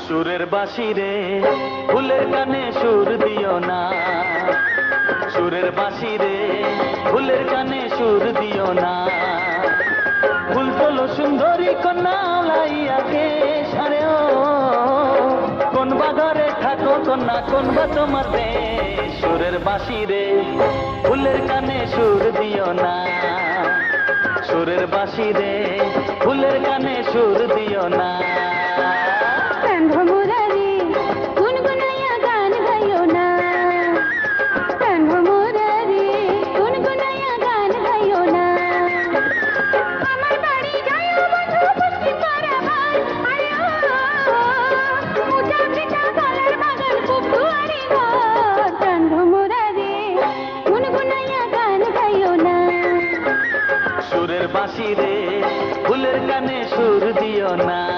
সুরের বাঁশি রে ফুলের কানে সুর দিও না, সুরের বাঁশি রে ফুলের কানে সুর দিও না। ফুল তোলো সুন্দরী কন্যা লাইয়াকে সারে ও, কোন বা ঘরে থাকো কন্যা, কোন বা তোমার দেশ। সুরের বাঁশি রে ফুলের কানে সুর দিও না, সুরের বাঁশি রে ফুলের কানে সুর দিও না। সুরের বাঁশি রে ফুলের কানে সুর দিও না।